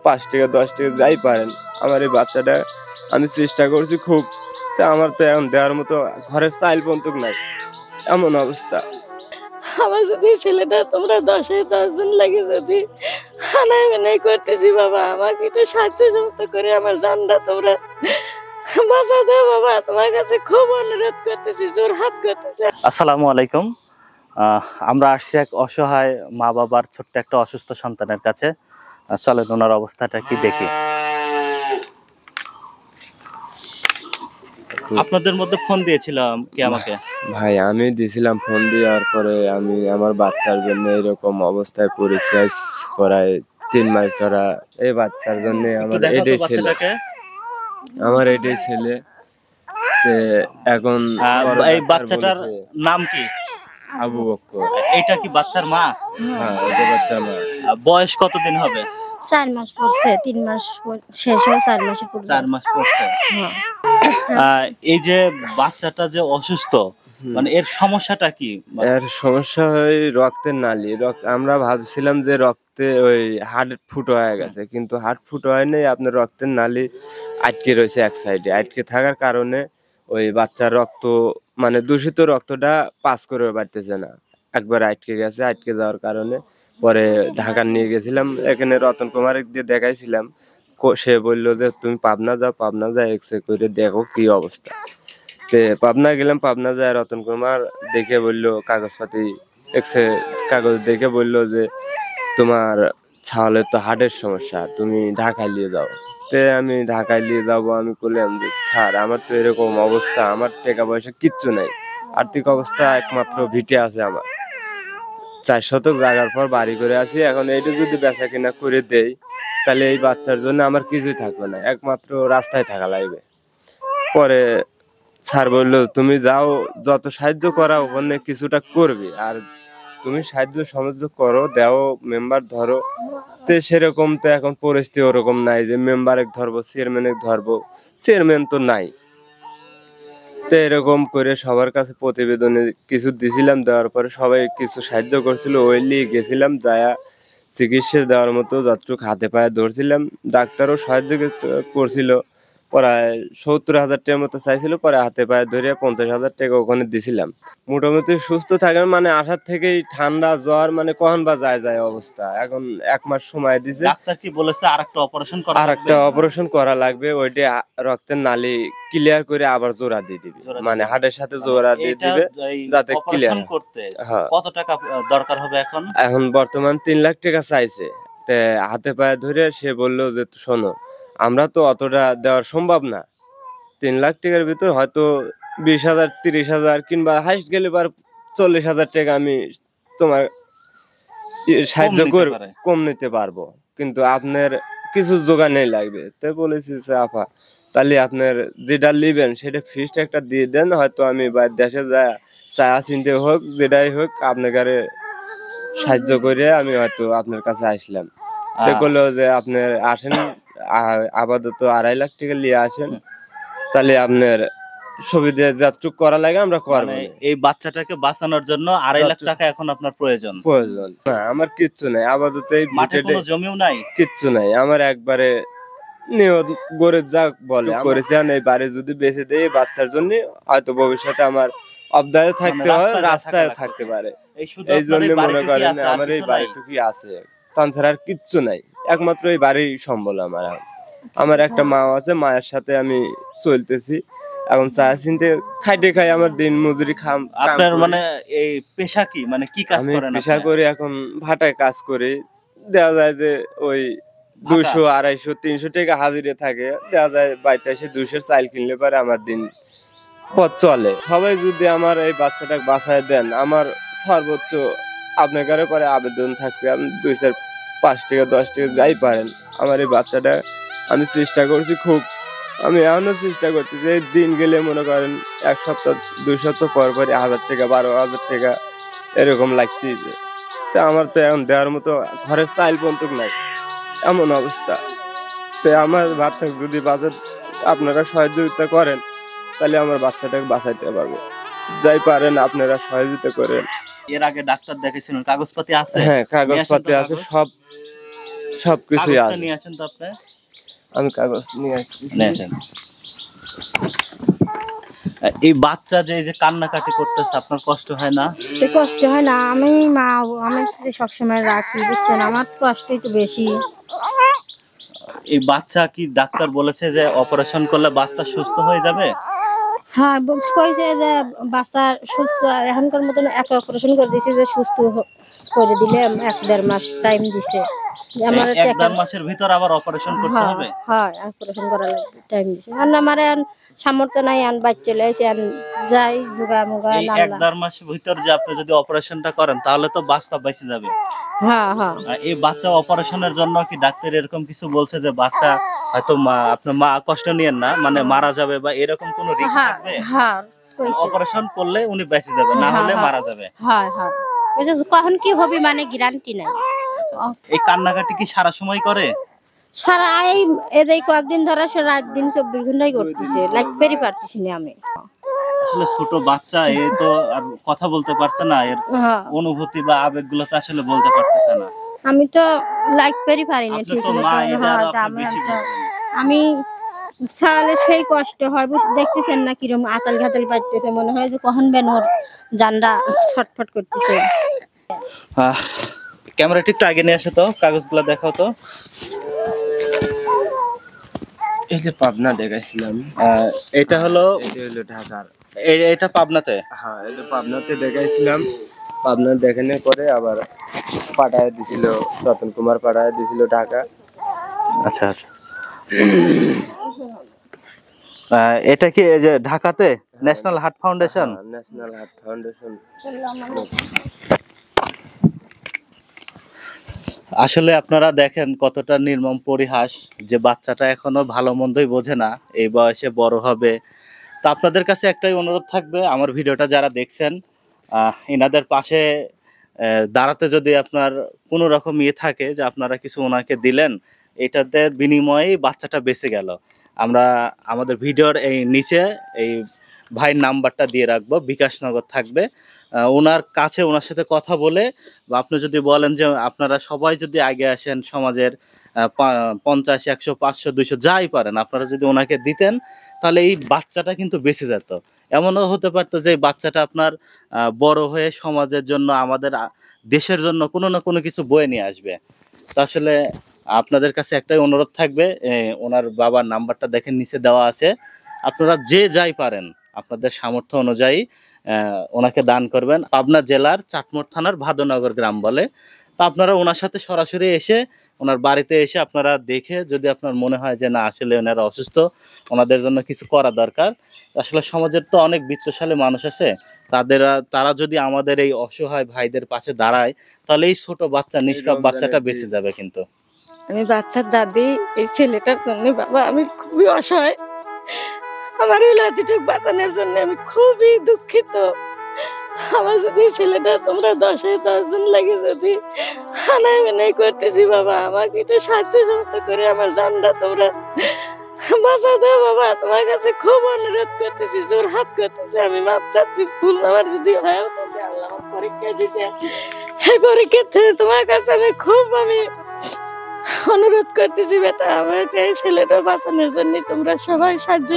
5 টাকা 10 টাকা যাই পারেন আমার এই বাচ্চাটা আমি চেষ্টা করছি খুব। তা আমার তো এখন দেওয়ার মতো ঘরের চাইল পর্যন্ত নাই, এমন অবস্থা। আমার যদি ছেলেটা তোমরা 10 জন লাগে যদি হানাই মেনাই করতেছি বাবা, আমাকে একটু সাহায্য সমস্ত করে আমার জানটা তোমরা বাঁচা দাও বাবা, তোমার কাছে খুব অনুরোধ করতেছি, জোর হাত করতেছি। আসসালামু আলাইকুম। আমরা আসছি এক অসহায় মা বাবার ছোট্ট একটা অসুস্থ সন্তানের কাছে। চলেন ওনার অবস্থাটা কি দেখি। আপনাদের মধ্যে ফোন দিয়েছিলাম কি আমাকে? ভাই আমি দিয়েছিলাম, ফোন দেওয়ার পরে আমি আমার বাচ্চার জন্য এরকম অবস্থায় পড়েছি আজ প্রায় 3 মাস ধরা। এই বাচ্চার জন্য আমার এটাই ছেলে, আমার এটাই ছেলে। এখন এই বাচ্চাটার নাম কি? আবু বকর। এটা কি বাচ্চার মা? হ্যাঁ, এটা বাচ্চার মা। বয়স কতদিন হবে? 4 মাস পড়ছে, 3 মাস শেষ হয়ে 4 মাসে পড়ছে। 4 মাস পড়ছে। এই যে বাচ্চাটা যে অসুস্থ, মানে এর সমস্যাটা কি? এর সমস্যা হয় রক্তের নালী। আমরা ভাবছিলাম যে রক্তে ওই হার্ট ফুটো হয়ে গেছে, কিন্তু হার্ট ফুটো হয় নাই, আপনার রক্তের নালী আটকে রয়েছে এক সাইডে। আটকে থাকার কারণে ওই বাচ্চার রক্ত মানে দূষিত রক্তটা পাস করে পারতেছে না, একবার আটকে গেছে। আটকে যাওয়ার কারণে পরে ঢাকা নিয়ে গেছিলাম, এখানে রতন কুমার দিয়ে দেখাইছিলাম। সে বললো যে তুমি পাবনা যাও, পাবনা যাও এক্সরে করে দেখো কি অবস্থা। পাবনা গেলাম, পাবনা যায় রতন কুমার দেখে বললো কাগজপাতি এক্সরে কাগজ দেখে বললো যে তোমার ছাওয়ালে তো হার্টের সমস্যা, তুমি ঢাকায় নিয়ে যাও। আমি ঢাকায় নিয়ে যাবো, আমি বললাম যে স্যার আমার তো এরকম অবস্থা, আমার টাকা পয়সা কিচ্ছু নাই, আর্থিক অবস্থা একমাত্র ভিটে আছে আমার, 4 শতক জায়গার পর বাড়ি করে আছি। এখন এইটা যদি বেচা কিনা করে দেই তাহলে এই বাচ্চার জন্য আমার কিছুই থাকবে না, একমাত্র রাস্তায় থাকা লাগবে। পরে স্যার বললো তুমি যাও, যত সাহায্য করা ওখানে কিছুটা করবে, আর তুমি সাহায্য সাহায্য করো, দেও মেম্বার ধরো। সেরকম তো এখন পরিস্থিতি ওরকম নাই যে মেম্বার এক ধরবো, চেয়ারম্যান এক ধরবো, চেয়ারম্যান তো নাই। এরকম করে সবার কাছে প্রতিবেদনে কিছু দিছিলাম, দেওয়ার পরে সবাই কিছু সাহায্য করছিল, ওই নিয়ে গেছিলাম, যায়া চিকিৎসা দেওয়ার মতো যতটুকু হাতে পায়ে ধরছিলাম। ডাক্তারও সাহায্য করছিল, প্রায় 70,000 টাকার মতো চাইছিল, পরে হাতে পায়ে ধরে 50,000 টাকা ওখানে দিছিলাম। মোটামুটি সুস্থ থাকেন, মানে আসার থেকেই ঠান্ডা জ্বর, মানে কখন বা যায় অবস্থা। এখন 1 মাস সময় দিছে। ডাক্তার কি বলেছে আরেকটা অপারেশন করা? আরেকটা অপারেশন করা লাগবে, ওইটা রক্তের নালী ক্লিয়ার করে আবার জোড়া দিয়ে দিবে, মানে হার্টের সাথে জোড়া দিয়ে দিবে যাতে ক্লিয়ার করতে। কত টাকা দরকার হবে এখন? এখন বর্তমান 3 লাখ টাকা চাইছে। হাতে পায়ে ধরে সে বললো যে শোনো, আমরা তো অতটা দেওয়ার সম্ভব না, 3 লাখ টাকার ভিতর হয়তো 20,000 30,000 কিংবা হাইস্ট গেলে 40,000 টাকা আমি তোমার সাহায্য করে কম নিতে পারবো, কিন্তু আপনার কিছু জোগাড় লাগবে। বলেছি আপা তাহলে আপনার যেটা নিবেন সেটা ফিক্সড একটা দিয়ে দেন, হয়তো আমি দেশে চা চিনতে হোক যেটাই হোক আপনাকে সাহায্য করে আমি হয়তো আপনার কাছে আসলাম। বললো যে আপনার আসেন, আপাতত 2.5 লাখ টাকা নিয়ে আসেন, তাহলে আপনার সুবিধা যতটুক করা লাগে আমরা করবো। এই বাচ্চাটাকে বাঁচানোর জন্য 2.5 লাখ টাকা এখন আপনার প্রয়োজন? না, আমার কিচ্ছু নাই আপাতত, এই মাঠে কোনো জমিও নাই, কিচ্ছু নাই আমার, একবারে নিয়ত গরিব যা বলে করেছেন। এই বাড়ি যদি বেঁচে দেয় বাচ্চার জন্য, হয়তো ভবিষ্যতে আমার অবদায় থাকতে হয়, রাস্তায় থাকতে পারে। এই জন্য মনে করেন আমার এই বাড়িটুকুই আছে, তাছাড়া আর কিচ্ছু নাই, একমাত্র এই বাড়ি সম্বল আমার। আমার একটা মা আছে, মায়ের সাথে আমি চলতেছি, এখন চা চিনতে খাইতে খাই আমার দিন মজুরি খাম। আপনার মানে এই পেশা কি, মানে কি কাজ করেন? পেশা করি এখন ভাটায় কাজ করি, দেওয়া যায় যে ওই 200 250 300 টাকা হাজিরে থাকে, দেওয়া যায় বাড়িতে এসে 200 চাল কিনলে পারে আমার দিন পথ চলে। সবাই যদি আমার এই বাচ্চাটাকে বাঁচায় দেন, আমার সর্বোচ্চ আপনার কাছে পরে আবেদন থাকবে, আমি 2-4-5 টাকা 10 টাকা যাই পারেন আমার এই বাচ্চাটা আমি চেষ্টা করছি খুব, আমি এখনো চেষ্টা করতেছি। এই দিন গেলে মনে করেন 1 সপ্তাহ 2 সপ্তাহ পর 1,000 টাকা 12,000 টাকা এরকম লাগতেছে। আমার তো এখন দেওয়ার মতো ঘরের চাইল পর্যন্ত নাই, এমন অবস্থা। আমার বাচ্চা যদি আপনারা সহযোগিতা করেন তাহলে আমার বাচ্চাটাকে বাঁচাইতে পারবো, যাই পারেন আপনারা সহযোগিতা করেন। এর আগে ডাক্তার দেখেছিলেন, কাগজপাতি আছে? হ্যাঁ, কাগজপাতি আছে, সব সবকিছুই কাগজটা আছে। নিয়ে আসেন তো আপনি, আমি কাগজ নিয়ে আসছি। নিয়ে আসেন। এই বাচ্চা যে এই যে কান্নাকাটি করতেছে, আপনার কষ্ট হয় না? তো কষ্ট হয় না, আমি মা, আমি তো সবসময় রাখি, বুঝছেন, আমার কষ্টই তো বেশি। এই বাচ্চা কি ডাক্তার বলেছে যে অপারেশন করলে বাচ্চা সুস্থ হয়ে যাবে? হ্যাঁ, কইছে যে বাচ্চা সুস্থ, এখনকার মতন এক অপারেশন করে দিয়েছে যে সুস্থ করে দিলে 1-1.5 মাস টাইম দিছে। যে আমার এক দেড় মাসের ভিতর আবার অপারেশন করতে হ্যাঁ হবে? হ্যাঁ, অপারেশন করা লাগবে, টাইম দিছে। আর আমার এখন সামর্থ্য নাই, এখন বাচ্চা চলে আসে, যাই জোগা মোগা এই এক আল্লাহ। দেড় মাসের ভিতর যে আপনি যদি অপারেশনটা করেন তাহলে তো বাচ্চা বেঁচে যাবে। হ্যাঁ হ্যাঁ, এই বাচ্চা অপারেশনের জন্য কি ডাক্তার এরকম কিছু বলছে যে বাচ্চা হয়তো আপনার মা কষ্ট নিয়েন না, মানে মারা যাবে বা এরকম কোনো রিস্ক হ্যাঁ থাকবে? হ্যাঁ কইছে। অপারেশন করলে উনি বেঁচে যাবে, না হলে মারা যাবে। হ্যাঁ হ্যাঁ, কইছে কখন কি হবে মানে গ্যারান্টি নাই। এই কান্নাকাটি কি সারা সময় করে? সারা এই কয়েকদিন ধরে সে রাত দিন 24 ঘন্টাই করতেছে, লাগবেরই পারতেছি না আমি। আসলে ছোট বাচ্চা, এ তো আর কথা বলতে পারছে না, এর হ্যাঁ, অনুভূতি বা আবেগগুলো তো আসলে বলতে পারতেছে না। আমি তো লাগবেরই পারি না আপনি ঠিক তো মতো। মা, এটা হ্যাঁ, আরো আপনি আমি বেশি বুঝবেন। আমি সালে সেই কষ্ট হয়, দেখতেছেন না কিরম আতাল ঘাতাল পাইতেছে, মনে হয় যে কখন বেন ওর জানডা ছটফট করতেছে। ক্যামেরাটি একটু আগে নিয়ে আসো তো, কাগজগুলো দেখাও তো। এই যে পাবনা দেখাইছিলাম, এটা হলো, এটা হলো ঢাকার। এটা পাবনাতে? হ্যাঁ, এটা পাবনাতে দেখাইছিলাম। পাবনা দেখানোর পরে আবার পাঠায় দিছিল, রতন কুমার পাঠায় দিছিল ঢাকা। আচ্ছা আচ্ছা। এটা কি এই যে ঢাকাতে national heart foundation? National heart foundation. আসলে আপনারা দেখেন কতটা নির্মম পরিহাস, যে বাচ্চাটা এখনো ভালো মন্দই বোঝে না, এই বয়সে বড় হবে। তো আপনাদের কাছে একটাই অনুরোধ থাকবে, আমার ভিডিওটা যারা দেখছেন এনাদের পাশে দাঁড়াতে যদি আপনার কোনো রকম ইয়ে থাকে যে আপনারা কিছু ওনাকে দিলেন, এটাতে বিনিময়ে বাচ্চাটা বেঁচে গেল। আমরা আমাদের ভিডিওর এই নিচে এই ভাইয়ের নাম্বারটা দিয়ে রাখবো, বিকাশনগর থাকবে। ওনার কাছে ওনার সাথে কথা বলে, বা আপনি যদি বলেন যে আপনারা সবাই যদি আগে আসেন, সমাজের 50, 100, 500, 200 যাই পারেন আপনারা যদি ওনাকে দিতেন, তাহলে এই বাচ্চাটা কিন্তু বেঁচে যেত। এমনও হতে পারতো যে এই বাচ্চাটা আপনার বড় হয়ে সমাজের জন্য, আমাদের দেশের জন্য কোনো না কোনো কিছু বয়ে নিয়ে আসবে। তো আসলে আপনাদের কাছে একটাই অনুরোধ থাকবে, ওনার বাবার নাম্বারটা দেখেন নিচে দেওয়া আছে, আপনারা যে যাই পারেন আপনাদের সামর্থ্য অনুযায়ী ওনাকে দান করবেন। পাবনা জেলার চাটমোড় থানার ভাদনগর গ্রাম বলে। তো আপনারা ওনার সাথে সরাসরি এসে, ওনার বাড়িতে এসে আপনারা দেখে, যদি আপনার মনে হয় যে না আসলে ওনারা অসুস্থ, ওনাদের জন্য কিছু করা দরকার, আসলে সমাজের তো অনেক বিত্তশালী মানুষ আছে, তারা যদি আমাদের এই অসহায় ভাইদের পাশে দাঁড়ায়, তাহলে এই ছোট বাচ্চা, নিষ্পাপ বাচ্চাটা বেঁচে যাবে। কিন্তু আমি বাচ্চার দাদি, এই ছেলেটার জন্য বাবা আমি খুবই অসহায়। আমার এই লাঠিটুক বাঁচানোর জন্য আমি খুবই দুঃখিত। আমার যদি এই ছেলেটা তোমরা 10 জন লাগে যদি হানাই মেনাই করতেছি বাবা, আমাকে একটু সাহায্য সহযোগিতা করে আমার জানটা তোমরা বাঁচা দাও বাবা। তোমার কাছে খুব অনুরোধ করতেছি, জোর হাত করতেছি, আমি মাপ চাচ্ছি। ভুল আমার যদি হয়, তবে আল্লাহ আমার পরীক্ষা দিতে, এই পরীক্ষা থেকে তোমার কাছে আমি অনুরোধ করতেছি বেটা, আমাকে এই ছেলেটা বাঁচানোর জন্য তোমরা সবাই সাহায্য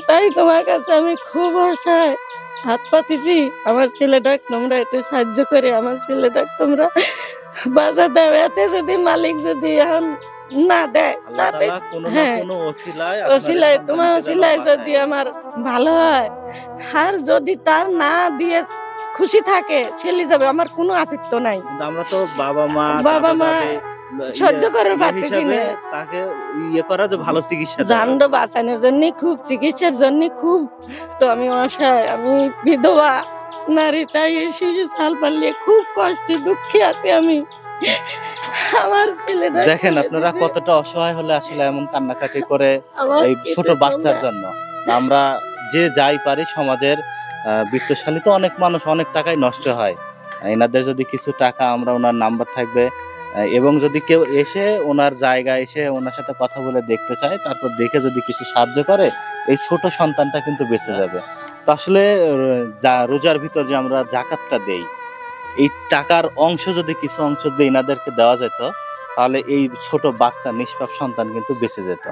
তাই তোমার কাছে আমি খুব অসহায়, হাত পাতিছি। আমার ছেলেটাক তোমরা একটু সাহায্য করে আমার ছেলেটাক তোমরা বাঁচা দাও। এতে যদি মালিক যদি এখন না দেয়, আল্লাহ তাতে তাআলা কোনো না হ্যাঁ কোনো ওসিলায় ওসিলায়, আপনাদের তোমার সন্তানকে যেন ওসিলায় যদি বাঁচায়। আমার ভালো হয়, আর যদি তার না দিয়ে খুশি থাকে ছেলে যাবে, আমার কোনো আপত্ত নাই। কিন্তু আমরা তো বাবা মা বাবা মা সহ্য করার পারতেছি হিসাবে না। তাকে ইয়ে করা, যে ভালো চিকিৎসা দেওয়া। জান্ড বাঁচানোর জন্য খুব, চিকিৎসার জন্য খুব, তো আমি অসহায়, আমি বিধবা নারী, তাই এই শিশু ছাল পালিয়ে খুব কষ্টে দুঃখে আছি আমি। আমার ছেলেটা দেখেন আপনারা কতটা অসহায় হলে আসলে এমন কান্নাকাটি করে আমার এই কিছু ছোট বাচ্চার তোমরা- জন্য। আমরা যে যাই পারি, সমাজের বিত্তশালী তো অনেক মানুষ, অনেক টাকাই নষ্ট হয়। এনাদের যদি কিছু টাকা, আমরা ওনার নাম্বার থাকবে, এবং যদি কেউ এসে ওনার জায়গায় এসে ওনার সাথে কথা বলে দেখতে চায়, তারপর দেখে যদি কিছু সাহায্য করে, এই ছোট সন্তানটা কিন্তু বেঁচে যাবে। তো আসলে রোজার ভিতর যে আমরা জাকাতটা দেই, এই টাকার অংশ যদি কিছু অংশ দিয়ে এনাদেরকে দেওয়া যেত, তাহলে এই ছোট বাচ্চা নিষ্পাপ সন্তান কিন্তু বেঁচে যেত।